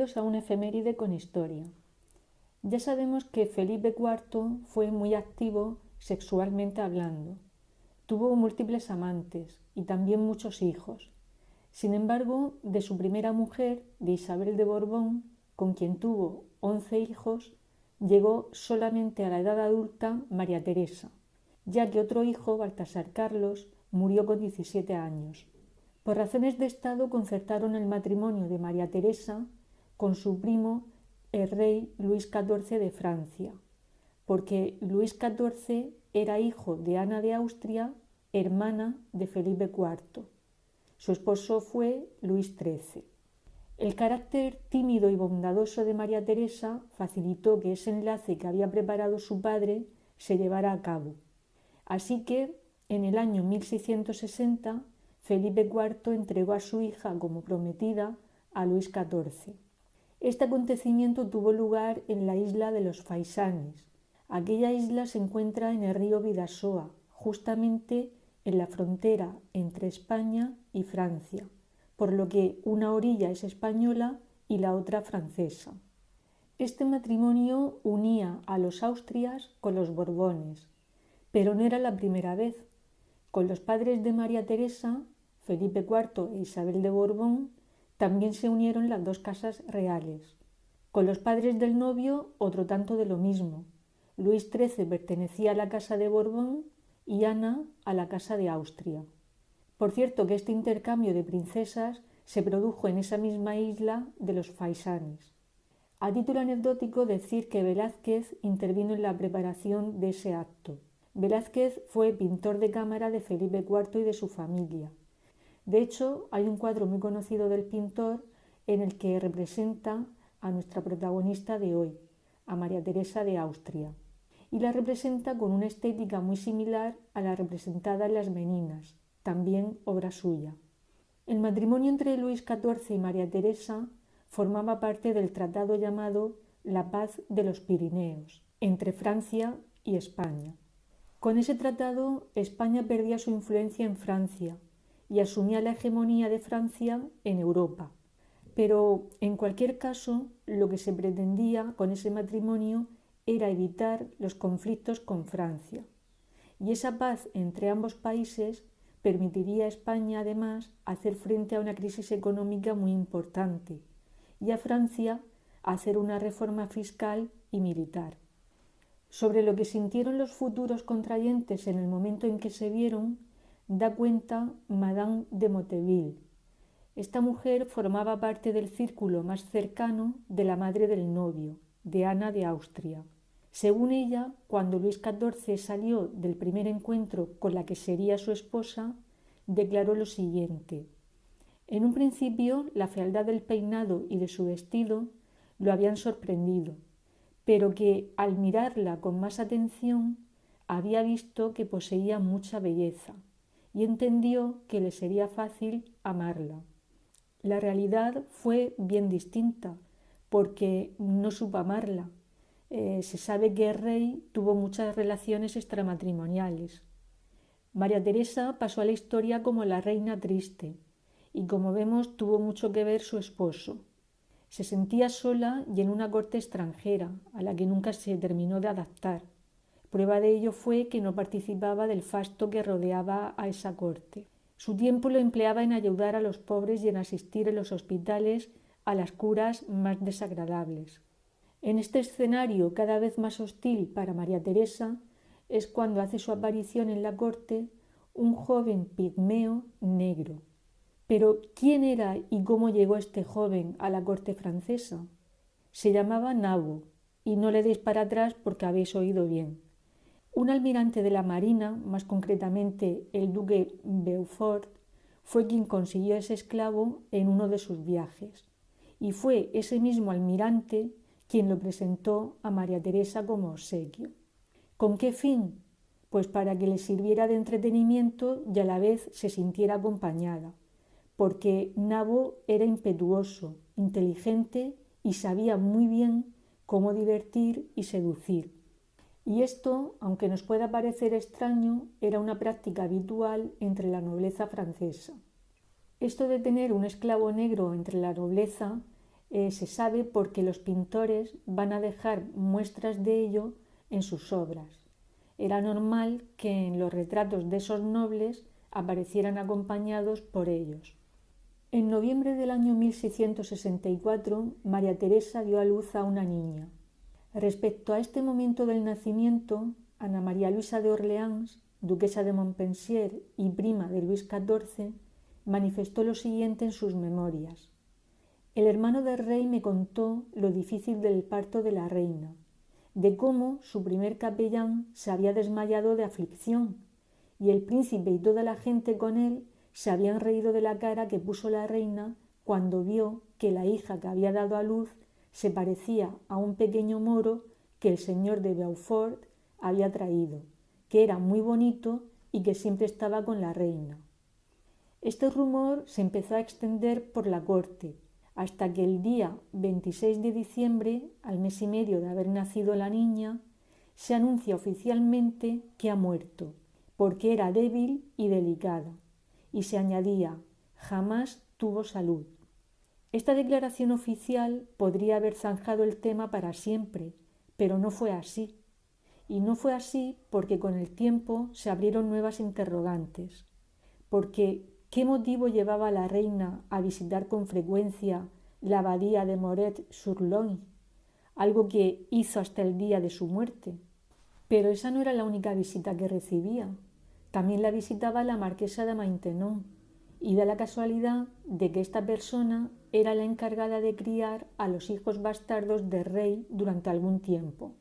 Bienvenidos a una efeméride con historia. Ya sabemos que Felipe IV fue muy activo sexualmente hablando. Tuvo múltiples amantes y también muchos hijos. Sin embargo, de su primera mujer, de Isabel de Borbón, con quien tuvo 11 hijos, llegó solamente a la edad adulta María Teresa, ya que otro hijo, Baltasar Carlos, murió con 17 años. Por razones de Estado concertaron el matrimonio de María Teresa con su primo, el rey Luis XIV de Francia, porque Luis XIV era hijo de Ana de Austria, hermana de Felipe IV. Su esposo fue Luis XIII. El carácter tímido y bondadoso de María Teresa facilitó que ese enlace que había preparado su padre se llevara a cabo. Así que, en el año 1660, Felipe IV entregó a su hija como prometida a Luis XIV. Este acontecimiento tuvo lugar en la isla de los Faisanes. Aquella isla se encuentra en el río Bidasoa, justamente en la frontera entre España y Francia, por lo que una orilla es española y la otra francesa. Este matrimonio unía a los Austrias con los Borbones, pero no era la primera vez. Con los padres de María Teresa, Felipe IV e Isabel de Borbón, también se unieron las dos casas reales. Con los padres del novio, otro tanto de lo mismo. Luis XIII pertenecía a la casa de Borbón y Ana a la casa de Austria. Por cierto que este intercambio de princesas se produjo en esa misma isla de los Faisanes. A título anecdótico decir que Velázquez intervino en la preparación de ese acto. Velázquez fue pintor de cámara de Felipe IV y de su familia. De hecho, hay un cuadro muy conocido del pintor en el que representa a nuestra protagonista de hoy, a María Teresa de Austria, y la representa con una estética muy similar a la representada en Las Meninas, también obra suya. El matrimonio entre Luis XIV y María Teresa formaba parte del tratado llamado La Paz de los Pirineos, entre Francia y España. Con ese tratado, España perdía su influencia en Francia y asumía la hegemonía de Francia en Europa. Pero, en cualquier caso, lo que se pretendía con ese matrimonio era evitar los conflictos con Francia. Y esa paz entre ambos países permitiría a España, además, hacer frente a una crisis económica muy importante y a Francia hacer una reforma fiscal y militar. Sobre lo que sintieron los futuros contrayentes en el momento en que se vieron, da cuenta Madame de Motteville. Esta mujer formaba parte del círculo más cercano de la madre del novio, de Ana de Austria. Según ella, cuando Luis XIV salió del primer encuentro con la que sería su esposa, declaró lo siguiente: en un principio, la fealdad del peinado y de su vestido lo habían sorprendido, pero que al mirarla con más atención había visto que poseía mucha belleza y entendió que le sería fácil amarla. La realidad fue bien distinta, porque no supo amarla. Se sabe que el rey tuvo muchas relaciones extramatrimoniales. María Teresa pasó a la historia como la reina triste, y como vemos tuvo mucho que ver su esposo. Se sentía sola y en una corte extranjera, a la que nunca se terminó de adaptar. Prueba de ello fue que no participaba del fasto que rodeaba a esa corte. Su tiempo lo empleaba en ayudar a los pobres y en asistir en los hospitales a las curas más desagradables. En este escenario cada vez más hostil para María Teresa es cuando hace su aparición en la corte un joven pigmeo negro. Pero, ¿quién era y cómo llegó este joven a la corte francesa? Se llamaba Nabo, y no le deis para atrás porque habéis oído bien. Un almirante de la Marina, más concretamente el duque Beaufort, fue quien consiguió ese esclavo en uno de sus viajes, y fue ese mismo almirante quien lo presentó a María Teresa como obsequio. ¿Con qué fin? Pues para que le sirviera de entretenimiento y a la vez se sintiera acompañada, porque Nabo era impetuoso, inteligente y sabía muy bien cómo divertir y seducir. Y esto, aunque nos pueda parecer extraño, era una práctica habitual entre la nobleza francesa. Esto de tener un esclavo negro entre la nobleza Se sabe porque los pintores van a dejar muestras de ello en sus obras. Era normal que en los retratos de esos nobles aparecieran acompañados por ellos. En noviembre del año 1664, María Teresa dio a luz a una niña. Respecto a este momento del nacimiento, Ana María Luisa de Orleans, duquesa de Montpensier y prima de Luis XIV, manifestó lo siguiente en sus memorias. El hermano del rey me contó lo difícil del parto de la reina, de cómo su primer capellán se había desmayado de aflicción, y el príncipe y toda la gente con él se habían reído de la cara que puso la reina cuando vio que la hija que había dado a luz se parecía a un pequeño moro que el señor de Beaufort había traído, que era muy bonito y que siempre estaba con la reina. Este rumor se empezó a extender por la corte, hasta que el día 26 de diciembre, al mes y medio de haber nacido la niña, se anuncia oficialmente que ha muerto, porque era débil y delicada, y se añadía, jamás tuvo salud. Esta declaración oficial podría haber zanjado el tema para siempre, pero no fue así. Y no fue así porque con el tiempo se abrieron nuevas interrogantes. Porque, ¿qué motivo llevaba a la reina a visitar con frecuencia la abadía de Moret-sur-Loing? Algo que hizo hasta el día de su muerte. Pero esa no era la única visita que recibía. También la visitaba la marquesa de Maintenon, y da la casualidad de que esta persona era la encargada de criar a los hijos bastardos del rey durante algún tiempo.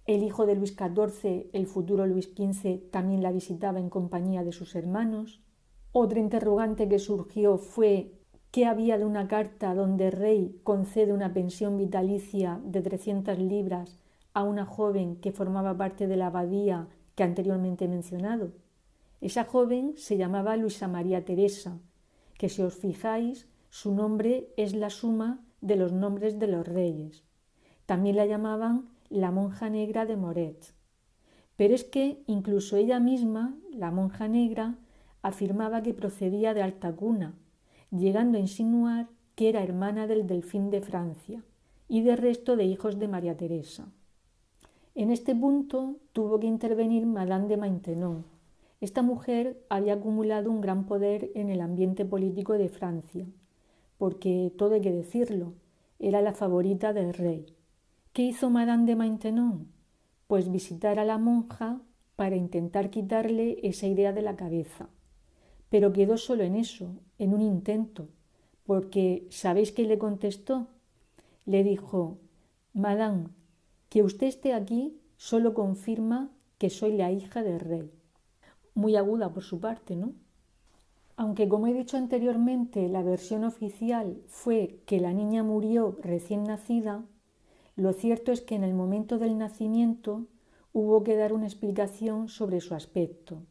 El hijo de Luis XIV, el futuro Luis XV, también la visitaba en compañía de sus hermanos. Otra interrogante que surgió fue qué había de una carta donde el rey concede una pensión vitalicia de 300 libras a una joven que formaba parte de la abadía que anteriormente he mencionado. Esa joven se llamaba Luisa María Teresa, que si os fijáis, su nombre es la suma de los nombres de los reyes. También la llamaban la monja negra de Moret. Pero es que incluso ella misma, la monja negra, afirmaba que procedía de alta cuna, llegando a insinuar que era hermana del delfín de Francia y del resto de hijos de María Teresa. En este punto tuvo que intervenir Madame de Maintenon. Esta mujer había acumulado un gran poder en el ambiente político de Francia, porque, todo hay que decirlo, era la favorita del rey. ¿Qué hizo Madame de Maintenon? Pues visitar a la monja para intentar quitarle esa idea de la cabeza. Pero quedó solo en eso, en un intento, porque ¿sabéis qué le contestó? Le dijo, Madame, que usted esté aquí solo confirma que soy la hija del rey. Muy aguda por su parte, ¿no? Aunque, como he dicho anteriormente, la versión oficial fue que la niña murió recién nacida, lo cierto es que en el momento del nacimiento hubo que dar una explicación sobre su aspecto.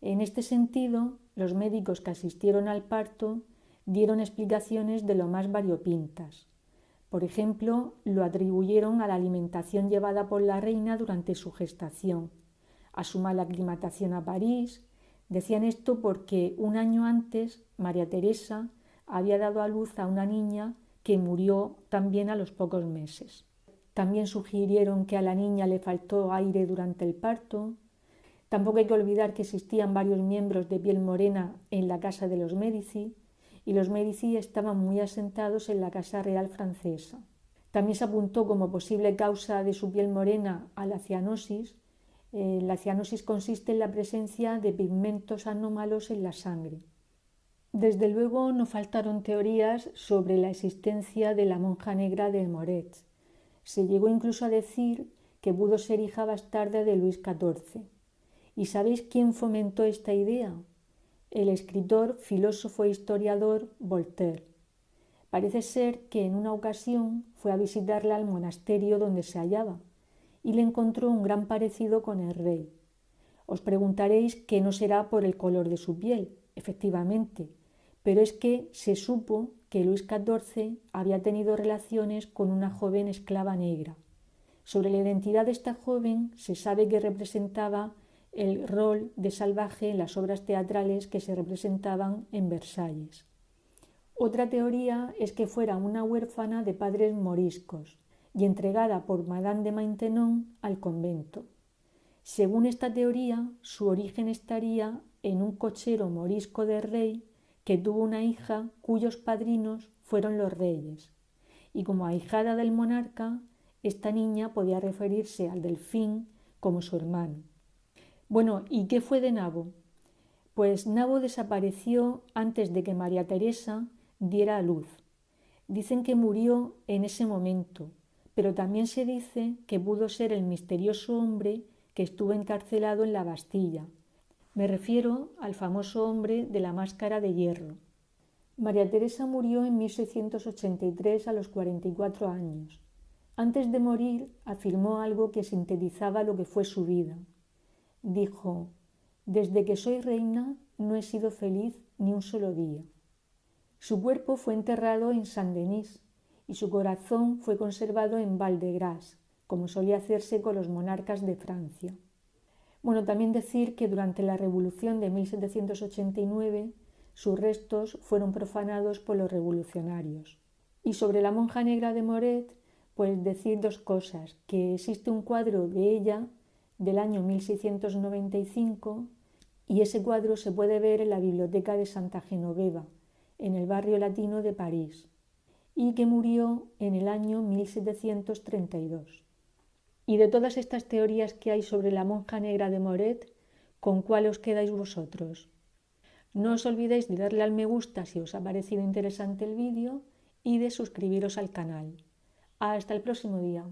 En este sentido, los médicos que asistieron al parto dieron explicaciones de lo más variopintas. Por ejemplo, lo atribuyeron a la alimentación llevada por la reina durante su gestación, a su mala aclimatación a París. Decían esto porque un año antes María Teresa había dado a luz a una niña que murió también a los pocos meses. También sugirieron que a la niña le faltó aire durante el parto. Tampoco hay que olvidar que existían varios miembros de piel morena en la casa de los Médici, y los Médici estaban muy asentados en la Casa Real francesa. También se apuntó como posible causa de su piel morena a la cianosis. La cianosis consiste en la presencia de pigmentos anómalos en la sangre. Desde luego no faltaron teorías sobre la existencia de la monja negra de Moret. Se llegó incluso a decir que pudo ser hija bastarda de Luis XIV. ¿Y sabéis quién fomentó esta idea? El escritor, filósofo e historiador Voltaire. Parece ser que en una ocasión fue a visitarla al monasterio donde se hallaba y le encontró un gran parecido con el rey. Os preguntaréis que no será por el color de su piel, efectivamente, pero es que se supo que Luis XIV había tenido relaciones con una joven esclava negra. Sobre la identidad de esta joven se sabe que representaba el rol de salvaje en las obras teatrales que se representaban en Versalles. Otra teoría es que fuera una huérfana de padres moriscos y entregada por Madame de Maintenon al convento. Según esta teoría, su origen estaría en un cochero morisco de rey que tuvo una hija cuyos padrinos fueron los reyes. Y como ahijada del monarca, esta niña podía referirse al delfín como su hermano. Bueno, ¿y qué fue de Nabo? Pues Nabo desapareció antes de que María Teresa diera a luz. Dicen que murió en ese momento, pero también se dice que pudo ser el misterioso hombre que estuvo encarcelado en la Bastilla. Me refiero al famoso hombre de la máscara de hierro. María Teresa murió en 1683 a los 44 años. Antes de morir afirmó algo que sintetizaba lo que fue su vida. Dijo: «Desde que soy reina no he sido feliz ni un solo día». Su cuerpo fue enterrado en Saint-Denis y su corazón fue conservado en Val-de-Grâce, como solía hacerse con los monarcas de Francia. Bueno, también decir que durante la Revolución de 1789 sus restos fueron profanados por los revolucionarios. Y sobre la monja negra de Moret, pues decir dos cosas: que existe un cuadro de ella del año 1695 y ese cuadro se puede ver en la Biblioteca de Santa Genoveva, en el barrio latino de París, y que murió en el año 1732. Y de todas estas teorías que hay sobre la monja negra de Moret, ¿con cuál os quedáis vosotros? No os olvidéis de darle al me gusta si os ha parecido interesante el vídeo y de suscribiros al canal. Hasta el próximo día.